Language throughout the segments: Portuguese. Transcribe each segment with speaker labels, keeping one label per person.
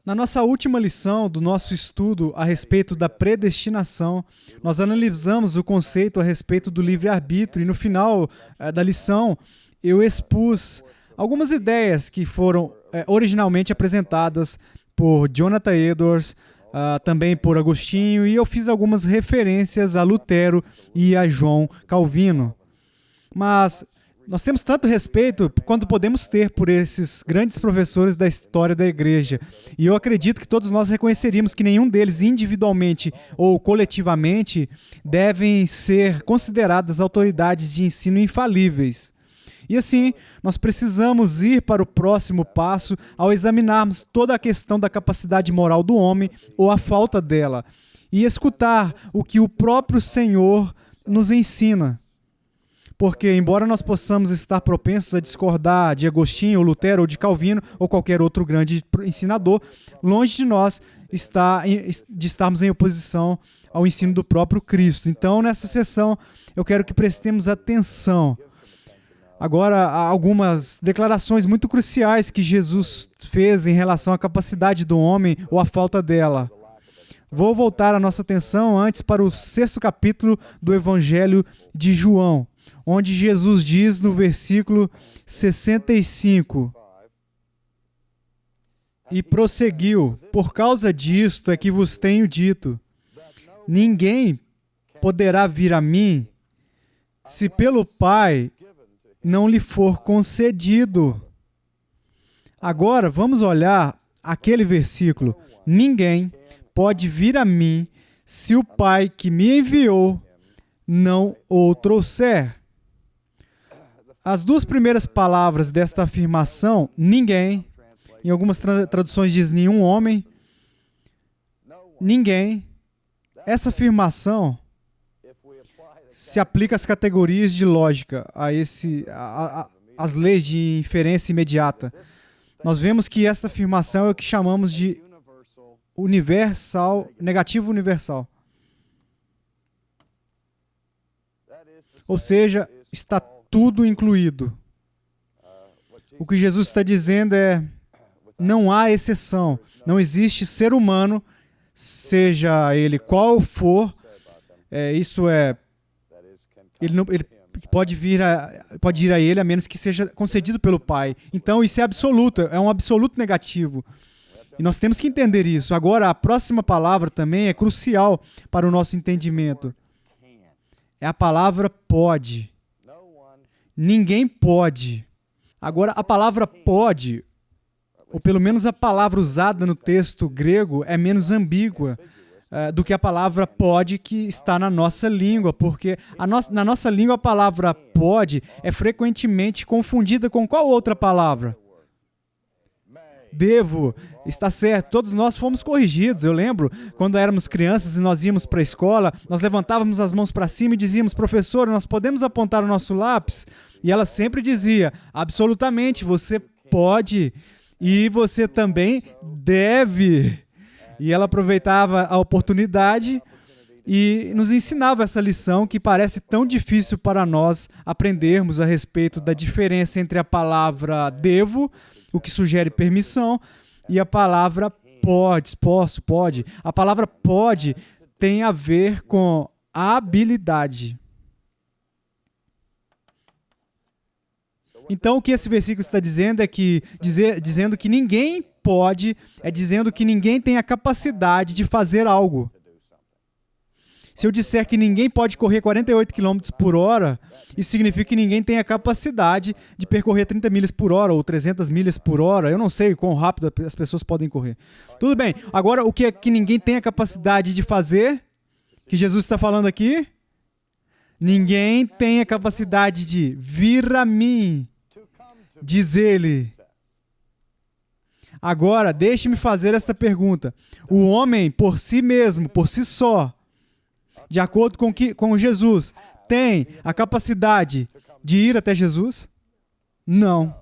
Speaker 1: Na nossa última lição do nosso estudo a respeito da predestinação, nós analisamos o conceito a respeito do livre-arbítrio e no final da lição eu expus algumas ideias que foram originalmente apresentadas por Jonathan Edwards, também por Agostinho, e eu fiz algumas referências a Lutero e a João Calvino. Mas nós temos tanto respeito quanto podemos ter por esses grandes professores da história da igreja. E eu acredito que todos nós reconheceríamos que nenhum deles, individualmente ou coletivamente, devem ser consideradas autoridades de ensino infalíveis. E assim, nós precisamos ir para o próximo passo ao examinarmos toda a questão da capacidade moral do homem ou a falta dela e escutar o que o próprio Senhor nos ensina. Porque, embora nós possamos estar propensos a discordar de Agostinho, ou Lutero, ou de Calvino, ou qualquer outro grande ensinador, longe de nós de estarmos em oposição ao ensino do próprio Cristo. Então, nessa sessão, eu quero que prestemos atenção. Agora, há algumas declarações muito cruciais que Jesus fez em relação à capacidade do homem ou à falta dela. Vou voltar a nossa atenção antes para o 6º capítulo do Evangelho de João, onde Jesus diz no versículo 65, e prosseguiu, por causa disto é que vos tenho dito, ninguém poderá vir a mim se pelo Pai não lhe for concedido. Agora, vamos olhar aquele versículo. Ninguém pode vir a mim se o Pai que me enviou não o trouxer. As duas primeiras palavras desta afirmação, ninguém, em algumas traduções diz nenhum homem, ninguém, essa afirmação se aplica às categorias de lógica, às leis de inferência imediata. Nós vemos que esta afirmação é o que chamamos de universal, negativo universal. Ou seja, está tudo incluído. O que Jesus está dizendo é, não há exceção. Não existe ser humano, seja ele qual for, ele pode ir a ele a menos que seja concedido pelo Pai. Então, isso é absoluto, é um absoluto negativo. E nós temos que entender isso. Agora, a próxima palavra também é crucial para o nosso entendimento. É a palavra pode. Ninguém pode. Agora, a palavra pode, ou pelo menos a palavra usada no texto grego, é menos ambígua do que a palavra pode que está na nossa língua, porque na nossa língua a palavra pode é frequentemente confundida com qual outra palavra? Devo. Está certo, todos nós fomos corrigidos. Eu lembro, quando éramos crianças e nós íamos para a escola, nós levantávamos as mãos para cima e dizíamos, professor, nós podemos apontar o nosso lápis? E ela sempre dizia, absolutamente, você pode e você também deve. E ela aproveitava a oportunidade e nos ensinava essa lição que parece tão difícil para nós aprendermos a respeito da diferença entre a palavra devo, o que sugere permissão, e a palavra pode. A palavra pode tem a ver com habilidade. Então, o que esse versículo está dizendo é que, dizendo que ninguém pode, é dizendo que ninguém tem a capacidade de fazer algo. Se eu disser que ninguém pode correr 48 km por hora, isso significa que ninguém tem a capacidade de percorrer 30 milhas por hora ou 300 milhas por hora. Eu não sei quão rápido as pessoas podem correr. Tudo bem. Agora, o que é que ninguém tem a capacidade de fazer? Que Jesus está falando aqui? Ninguém tem a capacidade de vir a mim, diz ele. Agora, deixe-me fazer esta pergunta. O homem, por si mesmo, por si só, de acordo com Jesus, tem a capacidade de ir até Jesus? Não.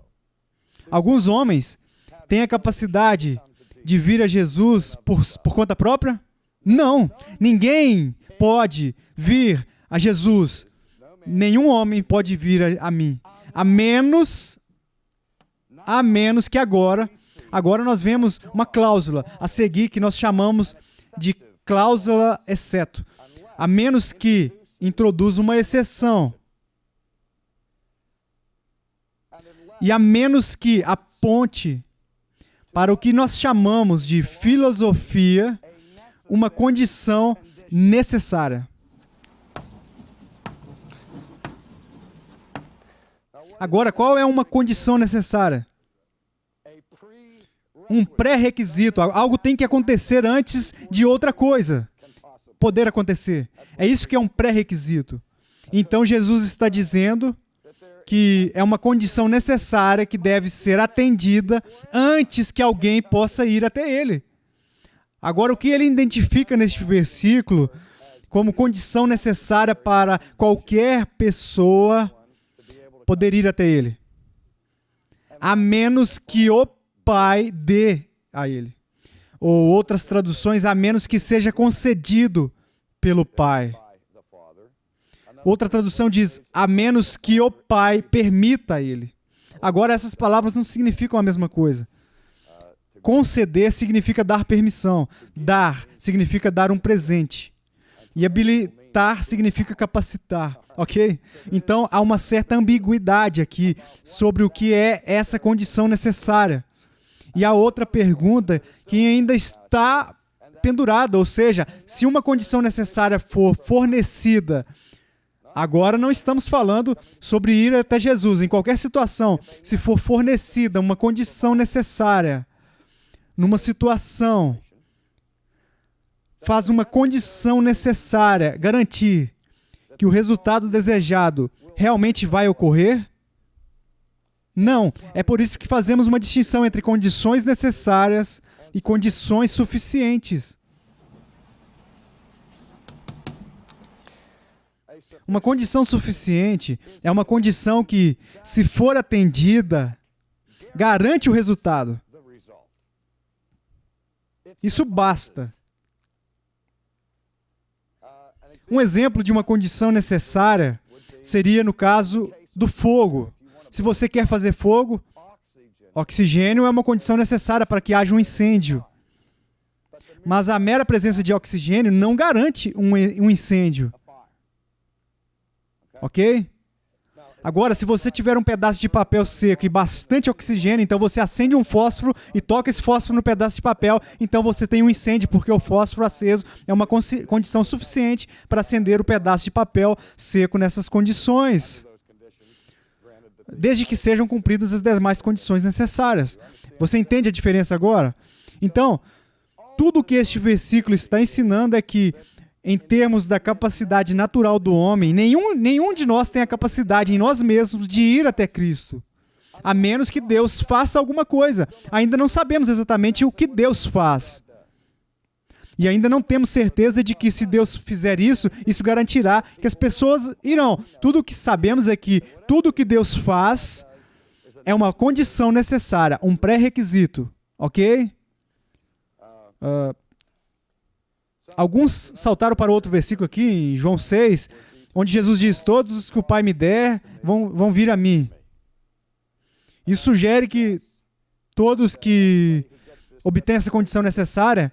Speaker 1: Alguns homens têm a capacidade de vir a Jesus por conta própria? Não. Ninguém pode vir a Jesus. Nenhum homem pode vir a mim. A menos que agora Agora nós vemos uma cláusula a seguir que nós chamamos de cláusula exceto. A menos que introduza uma exceção. E a menos que aponte para o que nós chamamos de filosofia, uma condição necessária. Agora, qual é uma condição necessária? Um pré-requisito. Algo tem que acontecer antes de outra coisa poder acontecer. É isso que é um pré-requisito. Então, Jesus está dizendo que é uma condição necessária que deve ser atendida antes que alguém possa ir até ele. Agora, o que ele identifica neste versículo como condição necessária para qualquer pessoa poder ir até ele? A menos que o Pai dê a ele. Ou outras traduções, a menos que seja concedido pelo Pai. Outra tradução diz, a menos que o Pai permita a ele. Agora, essas palavras não significam a mesma coisa. Conceder significa dar permissão. Dar significa dar um presente. E habilitar significa capacitar, ok? Então, há uma certa ambiguidade aqui sobre o que é essa condição necessária. E a outra pergunta que ainda está pendurada, ou seja, se uma condição necessária for fornecida, agora não estamos falando sobre ir até Jesus. Em qualquer situação, se for fornecida uma condição necessária, numa situação, faz uma condição necessária garantir que o resultado desejado realmente vai ocorrer? Não. É por isso que fazemos uma distinção entre condições necessárias e condições suficientes. Uma condição suficiente é uma condição que, se for atendida, garante o resultado. Isso basta. Um exemplo de uma condição necessária seria no caso do fogo. Se você quer fazer fogo, oxigênio é uma condição necessária para que haja um incêndio. Mas a mera presença de oxigênio não garante um incêndio. Ok? Agora, se você tiver um pedaço de papel seco e bastante oxigênio, então você acende um fósforo e toca esse fósforo no pedaço de papel, então você tem um incêndio, porque o fósforo aceso é uma condição suficiente para acender o pedaço de papel seco nessas condições, desde que sejam cumpridas as demais condições necessárias. Você entende a diferença agora? Então, tudo o que este versículo está ensinando é que, em termos da capacidade natural do homem, nenhum de nós tem a capacidade em nós mesmos de ir até Cristo, a menos que Deus faça alguma coisa. Ainda não sabemos exatamente o que Deus faz. E ainda não temos certeza de que, se Deus fizer isso, isso garantirá que as pessoas irão. Tudo o que sabemos é que tudo o que Deus faz é uma condição necessária, um pré-requisito, ok? Alguns saltaram para outro versículo aqui, em João 6, onde Jesus diz, todos os que o Pai me der vão vir a mim. Isso sugere que todos que obtêm essa condição necessária,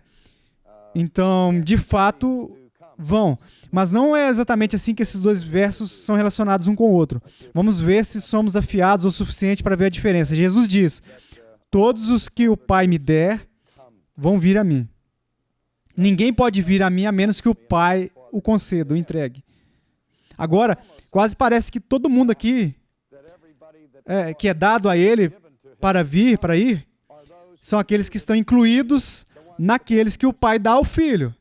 Speaker 1: então, de fato, vão. Mas não é exatamente assim que esses dois versos são relacionados um com o outro. Vamos ver se somos afiados o suficiente para ver a diferença. Jesus diz, todos os que o Pai me der vão vir a mim. Ninguém pode vir a mim a menos que o Pai o conceda, o entregue. Agora, quase parece que todo mundo aqui que é dado a ele para ir, são aqueles que estão incluídos naqueles que o Pai dá ao Filho.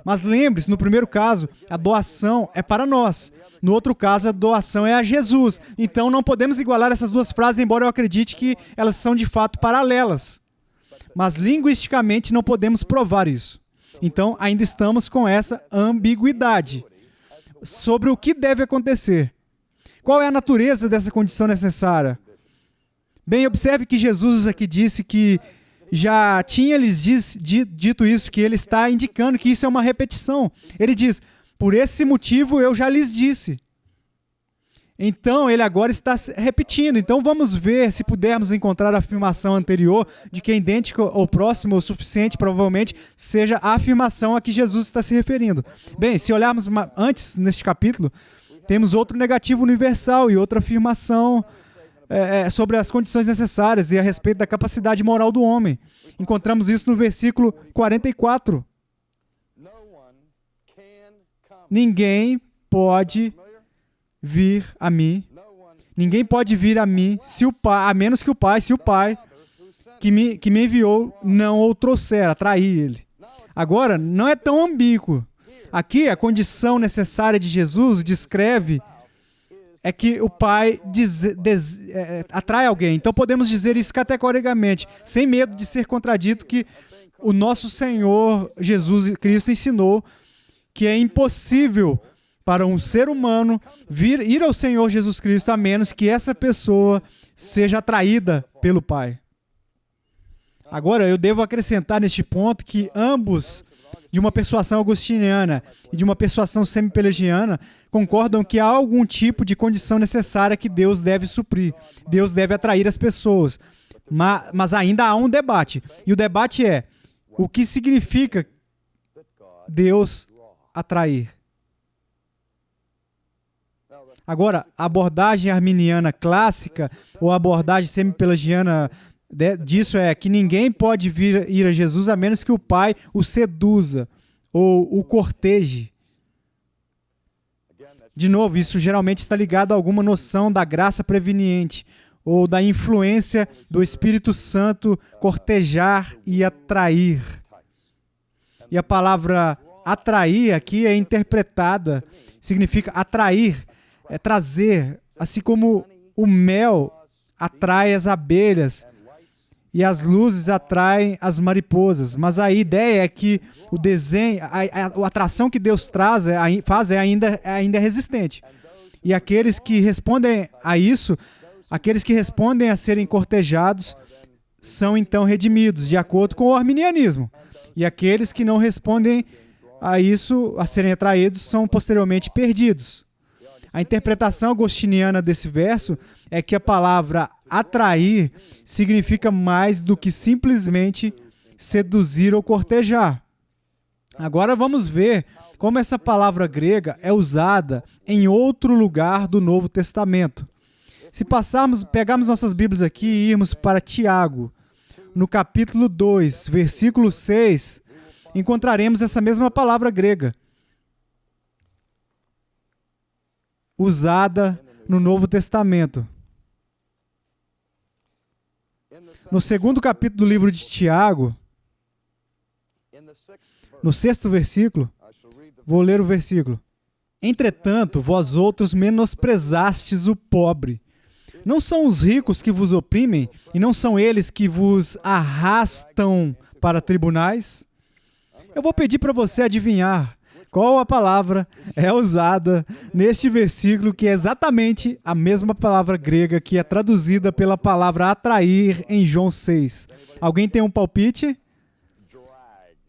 Speaker 1: Mas lembre-se, no primeiro caso, a doação é para nós. No outro caso, a doação é a Jesus. Então, não podemos igualar essas duas frases, embora eu acredite que elas são de fato paralelas. Mas, linguisticamente, não podemos provar isso. Então, ainda estamos com essa ambiguidade sobre o que deve acontecer. Qual é a natureza dessa condição necessária? Bem, observe que Jesus aqui disse que já tinha lhes dito isso, que ele está indicando que isso é uma repetição. Ele diz, por esse motivo eu já lhes disse. Então, ele agora está repetindo. Então, vamos ver se pudermos encontrar a afirmação anterior de que é idêntico ou próximo o suficiente, provavelmente, seja a afirmação a que Jesus está se referindo. Bem, se olharmos antes neste capítulo, temos outro negativo universal e outra afirmação sobre as condições necessárias e a respeito da capacidade moral do homem. Encontramos isso no versículo 44. Ninguém pode vir a mim. Ninguém pode vir a mim se o Pai, a menos que o Pai, se o Pai que me enviou não o trouxer, atrair ele. Agora, não é tão ambíguo. Aqui, a condição necessária de Jesus descreve é que o Pai atrai alguém. Então, podemos dizer isso categoricamente, sem medo de ser contradito, que o nosso Senhor Jesus Cristo ensinou que é impossível para um ser humano ir ao Senhor Jesus Cristo a menos que essa pessoa seja atraída pelo Pai. Agora, eu devo acrescentar neste ponto que ambos, de uma persuasão agostiniana e de uma persuasão semi-pelagiana, concordam que há algum tipo de condição necessária que Deus deve suprir. Deus deve atrair as pessoas. Mas ainda há um debate. E o debate é: o que significa Deus atrair? Agora, a abordagem arminiana clássica, ou a abordagem semi-pelagiana disso é que ninguém pode ir a Jesus a menos que o Pai o seduza ou o corteje. De novo, isso geralmente está ligado a alguma noção da graça preveniente ou da influência do Espírito Santo cortejar e atrair. E a palavra atrair aqui é interpretada, significa atrair, é trazer, assim como o mel atrai as abelhas e as luzes atraem as mariposas. Mas a ideia é que o desenho, a atração que Deus faz ainda é resistente. E aqueles que respondem a isso, aqueles que respondem a serem cortejados, são então redimidos, de acordo com o arminianismo. E aqueles que não respondem a isso, a serem atraídos, são posteriormente perdidos. A interpretação agostiniana desse verso é que a palavra atrair significa mais do que simplesmente seduzir ou cortejar. Agora vamos ver como essa palavra grega é usada em outro lugar do Novo Testamento. Se pegarmos nossas Bíblias aqui e irmos para Tiago, no capítulo 2, versículo 6, encontraremos essa mesma palavra grega, usada no Novo Testamento. No segundo capítulo do livro de Tiago, no 6º versículo, vou ler o versículo. Entretanto, vós outros menosprezastes o pobre. Não são os ricos que vos oprimem, e não são eles que vos arrastam para tribunais? Eu vou pedir para você adivinhar qual a palavra é usada neste versículo, que é exatamente a mesma palavra grega que é traduzida pela palavra atrair em João 6. Alguém tem um palpite?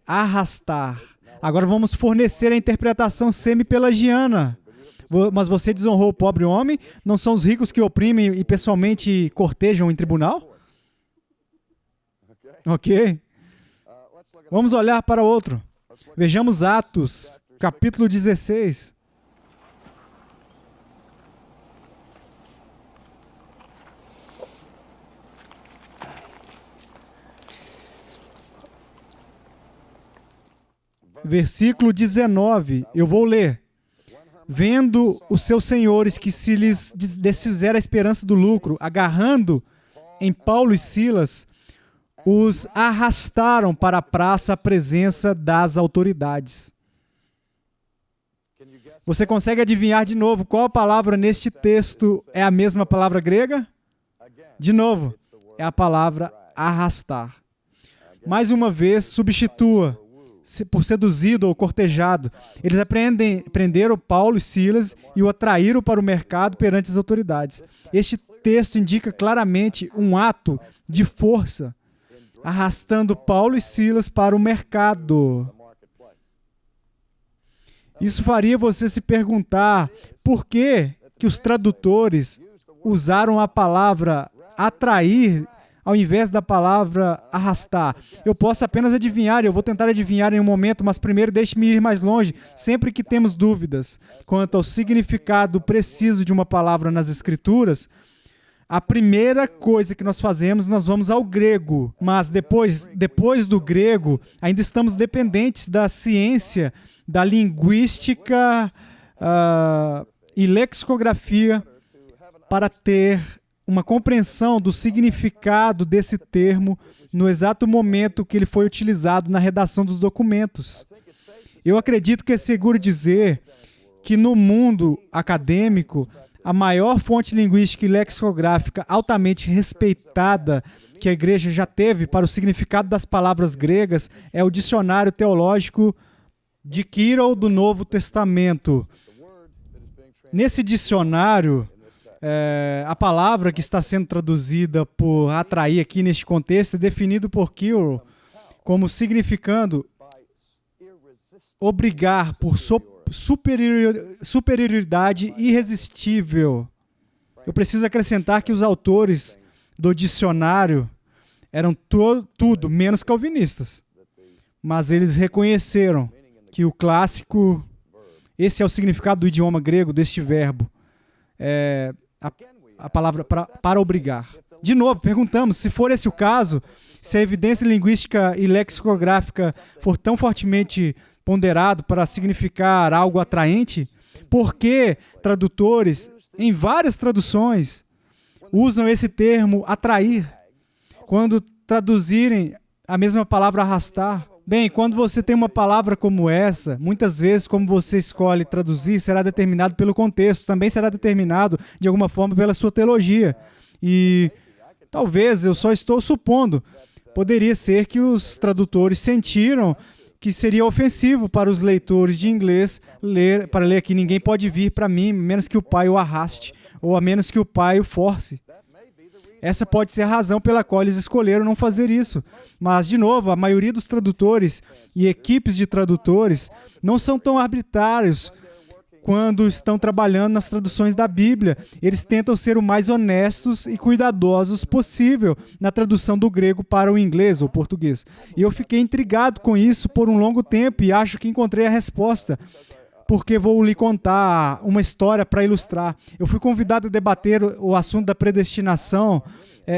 Speaker 1: Arrastar. Agora vamos fornecer a interpretação semi-pelagiana. Mas você desonrou o pobre homem? Não são os ricos que oprimem e pessoalmente cortejam em tribunal? Ok. Vamos olhar para outro. Vejamos Atos, capítulo 16. Versículo 19, eu vou ler. Vendo os seus senhores que se lhes desfizera a esperança do lucro, agarrando em Paulo e Silas, os arrastaram para a praça à presença das autoridades. Você consegue adivinhar de novo qual a palavra neste texto é a mesma palavra grega? De novo, é a palavra arrastar. Mais uma vez, substitua por seduzido ou cortejado. Eles prenderam Paulo e Silas e o atraíram para o mercado perante as autoridades. Este texto indica claramente um ato de força, arrastando Paulo e Silas para o mercado. Isso faria você se perguntar por que que os tradutores usaram a palavra atrair ao invés da palavra arrastar. Eu posso apenas adivinhar, eu vou tentar adivinhar em um momento, mas primeiro deixe-me ir mais longe. Sempre que temos dúvidas quanto ao significado preciso de uma palavra nas Escrituras, a primeira coisa que nós fazemos, nós vamos ao grego. Mas depois do grego, ainda estamos dependentes da ciência, da linguística e lexicografia para ter uma compreensão do significado desse termo no exato momento que ele foi utilizado na redação dos documentos. Eu acredito que é seguro dizer que no mundo acadêmico, a maior fonte linguística e lexicográfica altamente respeitada que a igreja já teve para o significado das palavras gregas é o dicionário teológico de Kiro do Novo Testamento. Nesse dicionário, a palavra que está sendo traduzida por atrair aqui neste contexto é definido por Kiro como significando obrigar por superioridade irresistível. Eu preciso acrescentar que os autores do dicionário eram tudo menos calvinistas, mas eles reconheceram que o clássico, esse é o significado do idioma grego deste verbo, a palavra para obrigar. De novo, perguntamos, se for esse o caso, se a evidência linguística e lexicográfica for tão fortemente ponderado para significar algo atraente, por que tradutores, em várias traduções, usam esse termo atrair, quando traduzirem a mesma palavra arrastar? Bem, quando você tem uma palavra como essa, muitas vezes como você escolhe traduzir será determinado pelo contexto, também será determinado de alguma forma pela sua teologia. E talvez, eu só estou supondo, poderia ser que os tradutores sentiram que seria ofensivo para os leitores de inglês ler aqui, ninguém pode vir para mim, a menos que o pai o arraste, ou a menos que o pai o force. Essa pode ser a razão pela qual eles escolheram não fazer isso. Mas, de novo, a maioria dos tradutores e equipes de tradutores não são tão arbitrários quando estão trabalhando nas traduções da Bíblia. Eles tentam ser o mais honestos e cuidadosos possível na tradução do grego para o inglês ou português. E eu fiquei intrigado com isso por um longo tempo e acho que encontrei a resposta, porque vou lhe contar uma história para ilustrar. Eu fui convidado a debater o assunto da predestinação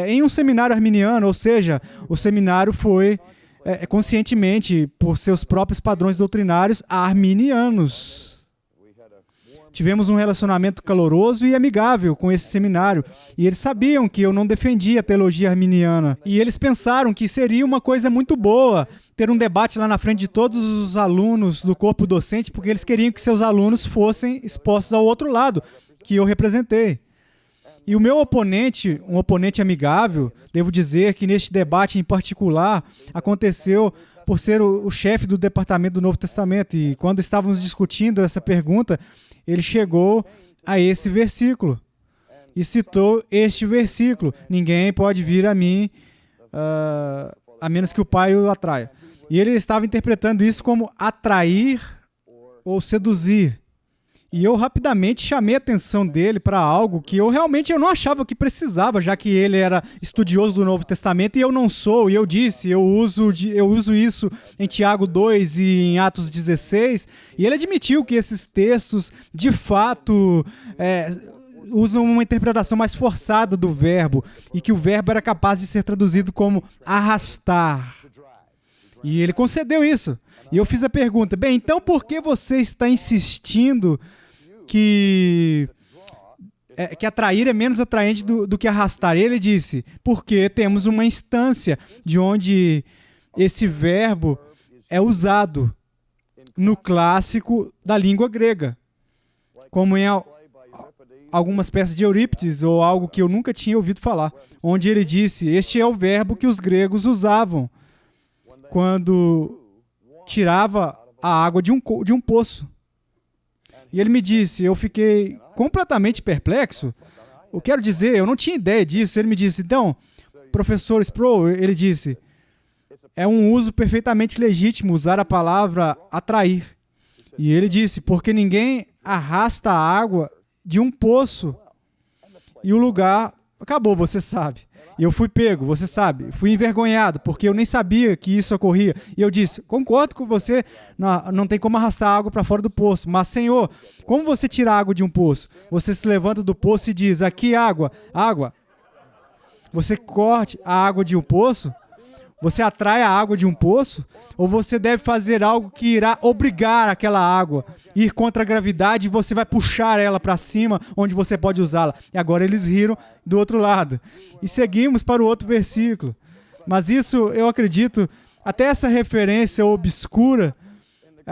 Speaker 1: em um seminário arminiano, ou seja, o seminário foi conscientemente, por seus próprios padrões doutrinários, arminianos. Tivemos um relacionamento caloroso e amigável com esse seminário, e eles sabiam que eu não defendia a teologia arminiana, e eles pensaram que seria uma coisa muito boa ter um debate lá na frente de todos os alunos do corpo docente, porque eles queriam que seus alunos fossem expostos ao outro lado, que eu representei. E o meu oponente, um oponente amigável, devo dizer que neste debate em particular, aconteceu por ser o chefe do departamento do Novo Testamento, e quando estávamos discutindo essa pergunta, ele chegou a esse versículo e citou este versículo: ninguém pode vir a mim a menos que o Pai o atraia. E ele estava interpretando isso como atrair ou seduzir. E eu rapidamente chamei a atenção dele para algo que eu não achava que precisava, já que ele era estudioso do Novo Testamento e eu não sou. E eu disse, eu uso isso em Tiago 2 e em Atos 16. E ele admitiu que esses textos, de fato, usam uma interpretação mais forçada do verbo e que o verbo era capaz de ser traduzido como arrastar. E ele concedeu isso. E eu fiz a pergunta, bem, então por que você está insistindo que atrair é menos atraente do que arrastar? E ele disse, porque temos uma instância de onde esse verbo é usado no clássico da língua grega, como em algumas peças de Eurípides, ou algo que eu nunca tinha ouvido falar, onde ele disse, este é o verbo que os gregos usavam quando tirava a água de um poço. E ele me disse, eu fiquei completamente perplexo. Eu quero dizer, eu não tinha ideia disso. Ele me disse, então, professor Sproul, ele disse, é um uso perfeitamente legítimo usar a palavra atrair. E ele disse, porque ninguém arrasta a água de um poço e o lugar acabou, você sabe. E eu fui pego, você sabe. Fui envergonhado, porque eu nem sabia que isso ocorria. E eu disse, concordo com você, não tem como arrastar água para fora do poço. Mas, Senhor, como você tira água de um poço? Você se levanta do poço e diz, aqui água, água. Você corte a água de um poço? Você atrai a água de um poço? Ou você deve fazer algo que irá obrigar aquela água a ir contra a gravidade e você vai puxar ela para cima, onde você pode usá-la? E agora eles riram do outro lado. E seguimos para o outro versículo. Mas isso, eu acredito, até essa referência obscura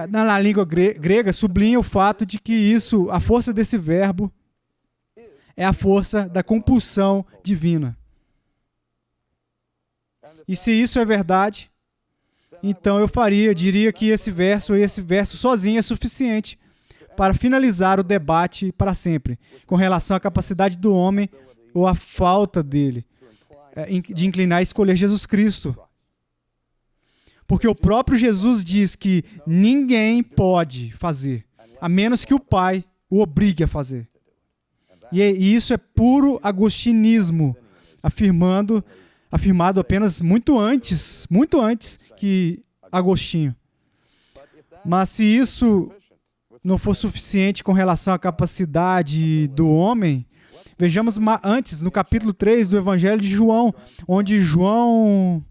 Speaker 1: na língua grega sublinha o fato de que isso, a força desse verbo, é a força da compulsão divina. E se isso é verdade, então eu diria que esse verso sozinho é suficiente para finalizar o debate para sempre, com relação à capacidade do homem ou à falta dele de inclinar e escolher Jesus Cristo. Porque o próprio Jesus diz que ninguém pode fazer, a menos que o Pai o obrigue a fazer. E isso é puro agostinismo, afirmado apenas muito antes que Agostinho. Mas se isso não for suficiente com relação à capacidade do homem, vejamos antes, no capítulo 3 do Evangelho de João, onde João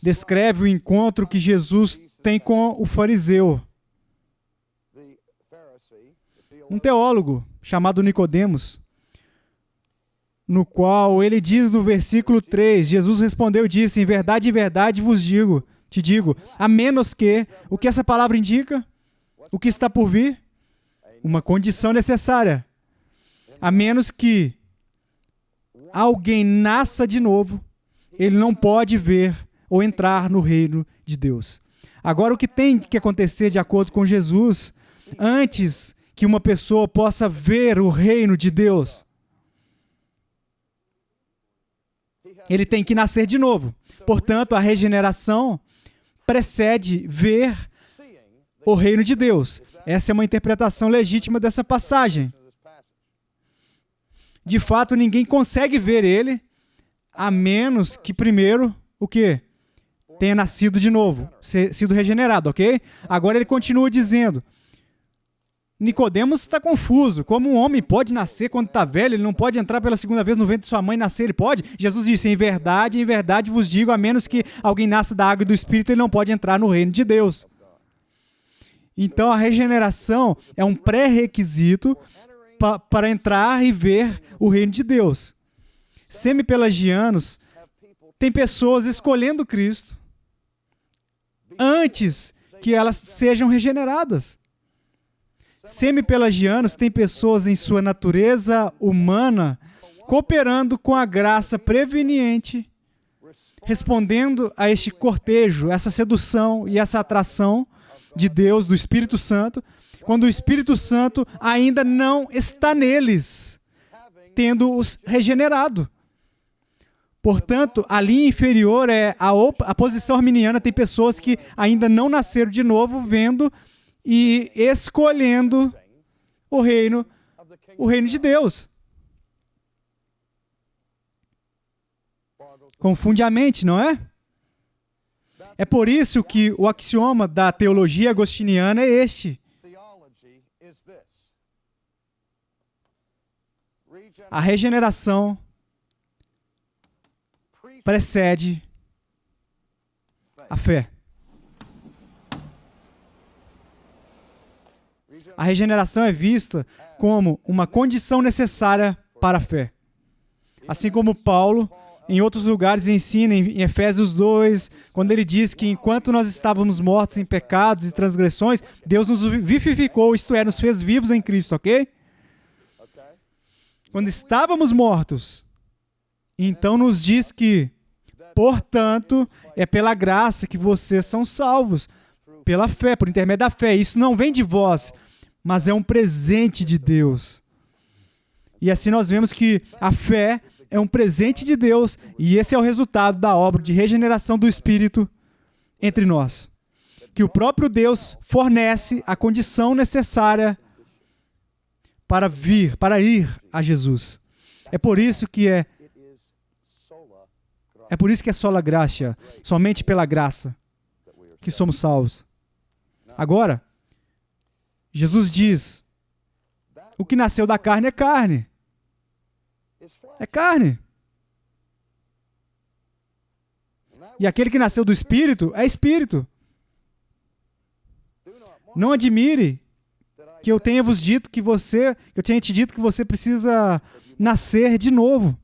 Speaker 1: descreve o encontro que Jesus tem com o fariseu. Um teólogo chamado Nicodemos, no qual ele diz no versículo 3, Jesus respondeu e disse, em verdade te digo, a menos que, o que essa palavra indica? O que está por vir? Uma condição necessária. A menos que alguém nasça de novo, ele não pode ver ou entrar no reino de Deus. Agora, o que tem que acontecer de acordo com Jesus, antes que uma pessoa possa ver o reino de Deus, ele tem que nascer de novo. Portanto, a regeneração precede ver o reino de Deus. Essa é uma interpretação legítima dessa passagem. De fato, ninguém consegue ver ele, a menos que primeiro, o quê? Tenha nascido de novo, sido regenerado, ok? Agora ele continua dizendo, Nicodemos está confuso. Como um homem pode nascer quando está velho? Ele não pode entrar pela segunda vez no ventre de sua mãe e nascer? Ele pode? Jesus disse, em verdade vos digo, a menos que alguém nasça da água e do Espírito, ele não pode entrar no reino de Deus. Então, a regeneração é um pré-requisito para entrar e ver o reino de Deus. Semi-pelagianos têm pessoas escolhendo Cristo antes que elas sejam regeneradas. Semi-pelagianos têm pessoas em sua natureza humana cooperando com a graça preveniente, respondendo a este cortejo, essa sedução e essa atração de Deus, do Espírito Santo, quando o Espírito Santo ainda não está neles, tendo-os regenerado. Portanto, a linha inferior é a posição arminiana. Tem pessoas que ainda não nasceram de novo, vendo e escolhendo o reino de Deus. Confunde a mente, não é? É por isso que o axioma da teologia agostiniana é este. A regeneração precede a fé. A regeneração é vista como uma condição necessária para a fé. Assim como Paulo, em outros lugares, ensina em Efésios 2, quando ele diz que enquanto nós estávamos mortos em pecados e transgressões, Deus nos vivificou, isto é, nos fez vivos em Cristo, ok? Quando estávamos mortos, então nos diz que, portanto, é pela graça que vocês são salvos, pela fé, por intermédio da fé. Isso não vem de vós, mas é um presente de Deus. E assim nós vemos que a fé é um presente de Deus, e esse é o resultado da obra de regeneração do Espírito entre nós. que o próprio Deus fornece a condição necessária para ir a Jesus. É por isso que é sola gratia, somente pela graça que somos salvos. Agora, Jesus diz, o que nasceu da carne é carne. É carne. E aquele que nasceu do Espírito é Espírito. Não admire que eu tenha te dito que você precisa nascer de novo.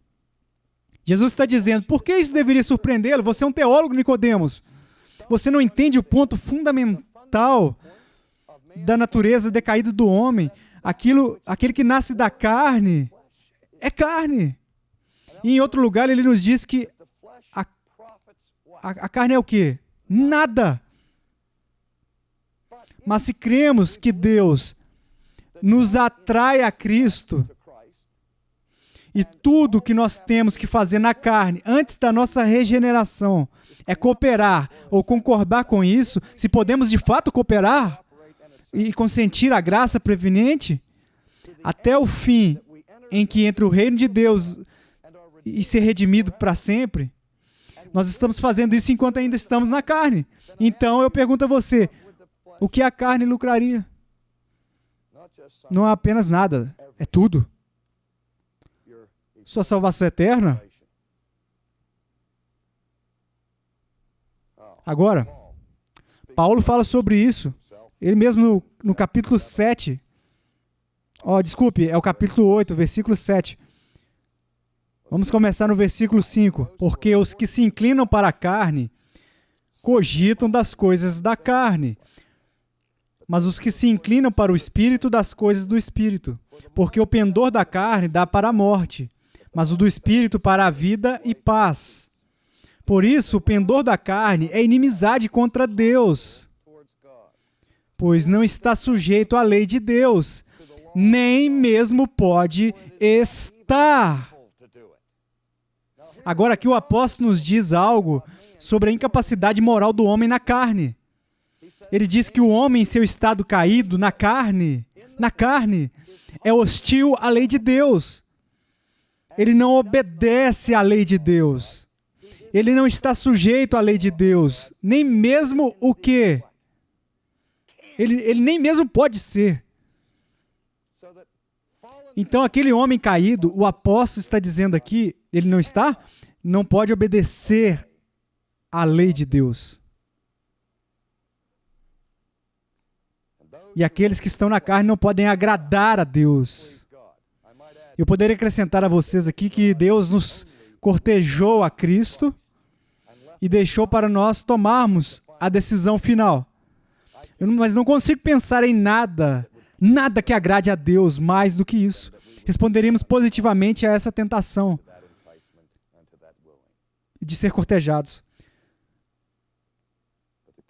Speaker 1: Jesus está dizendo, por que isso deveria surpreendê-lo? Você é um teólogo, Nicodemos. Você não entende o ponto fundamental da natureza decaída do homem. Aquele que nasce da carne é carne. E em outro lugar ele nos diz que a carne é o quê? Nada. Mas se cremos que Deus nos atrai a Cristo, e tudo que nós temos que fazer na carne, antes da nossa regeneração, é cooperar ou concordar com isso, se podemos de fato cooperar e consentir a graça preveniente, até o fim em que entra o reino de Deus e ser redimido para sempre, nós estamos fazendo isso enquanto ainda estamos na carne. Então eu pergunto a você, o que a carne lucraria? Não é apenas nada, é tudo. Sua salvação eterna? Agora, Paulo fala sobre isso. Ele mesmo no capítulo 7. Desculpe, é o capítulo 8, versículo 7. Vamos começar no versículo 5. Porque os que se inclinam para a carne cogitam das coisas da carne, mas os que se inclinam para o Espírito, das coisas do Espírito. Porque o pendor da carne dá para a morte, mas o do Espírito para a vida e paz. Por isso, o pendor da carne é inimizade contra Deus, pois não está sujeito à lei de Deus, nem mesmo pode estar. Agora aqui o apóstolo nos diz algo sobre a incapacidade moral do homem na carne. Ele diz que o homem em seu estado caído, na carne, é hostil à lei de Deus. Ele não obedece à lei de Deus. Ele não está sujeito à lei de Deus. Nem mesmo o quê? Ele nem mesmo pode ser. Então, aquele homem caído, o apóstolo está dizendo aqui, ele não está? Não pode obedecer à lei de Deus. E aqueles que estão na carne não podem agradar a Deus. Eu poderia acrescentar a vocês aqui que Deus nos cortejou a Cristo e deixou para nós tomarmos a decisão final. Mas não consigo pensar em nada que agrade a Deus mais do que isso. Responderíamos positivamente a essa tentação de ser cortejados.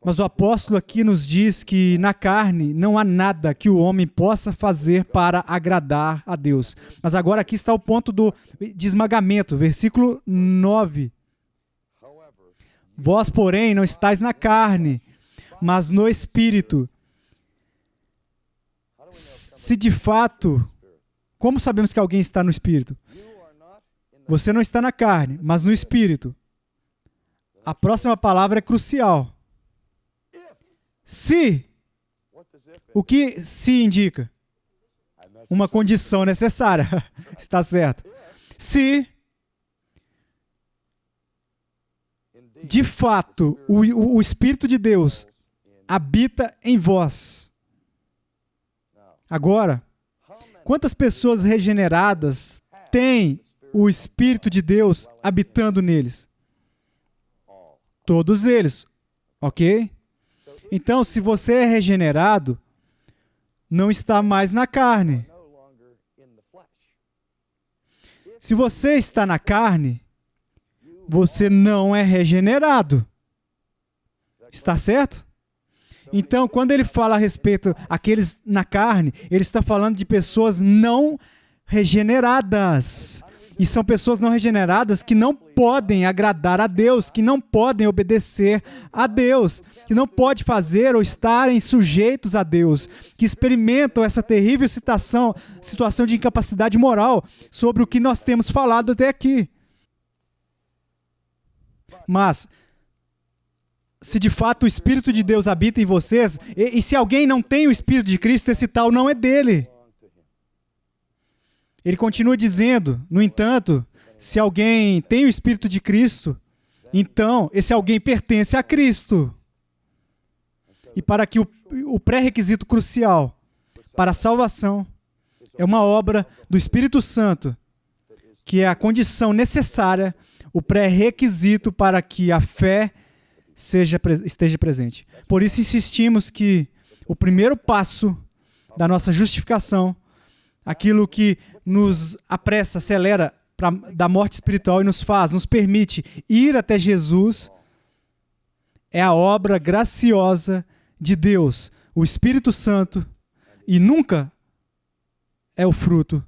Speaker 1: Mas o apóstolo aqui nos diz que na carne não há nada que o homem possa fazer para agradar a Deus. Mas agora aqui está o ponto de esmagamento, versículo 9. Vós, porém, não estáis na carne, mas no Espírito. Se de fato, como sabemos que alguém está no Espírito? Você não está na carne, mas no Espírito. A próxima palavra é crucial. Se, o que se indica? Uma condição necessária. Está certo. Se, de fato, o Espírito de Deus habita em vós. Agora, quantas pessoas regeneradas têm o Espírito de Deus habitando neles? Todos eles, ok? Então, se você é regenerado, não está mais na carne. Se você está na carne, você não é regenerado. Está certo? Então, quando ele fala a respeito daqueles na carne, ele está falando de pessoas não regeneradas. E são pessoas não regeneradas que não podem agradar a Deus, que não podem obedecer a Deus, que não podem fazer ou estarem sujeitos a Deus, que experimentam essa terrível situação de incapacidade moral sobre o que nós temos falado até aqui. Mas, se de fato o Espírito de Deus habita em vocês, e se alguém não tem o Espírito de Cristo, esse tal não é dele. Ele continua dizendo, no entanto, se alguém tem o Espírito de Cristo, então esse alguém pertence a Cristo. E para que o pré-requisito crucial para a salvação é uma obra do Espírito Santo, que é a condição necessária, o pré-requisito para que a fé esteja presente. Por isso insistimos que o primeiro passo da nossa justificação, aquilo que nos apressa, acelera da morte espiritual e nos permite ir até Jesus, é a obra graciosa de Deus, o Espírito Santo, e nunca é o fruto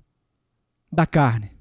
Speaker 1: da carne.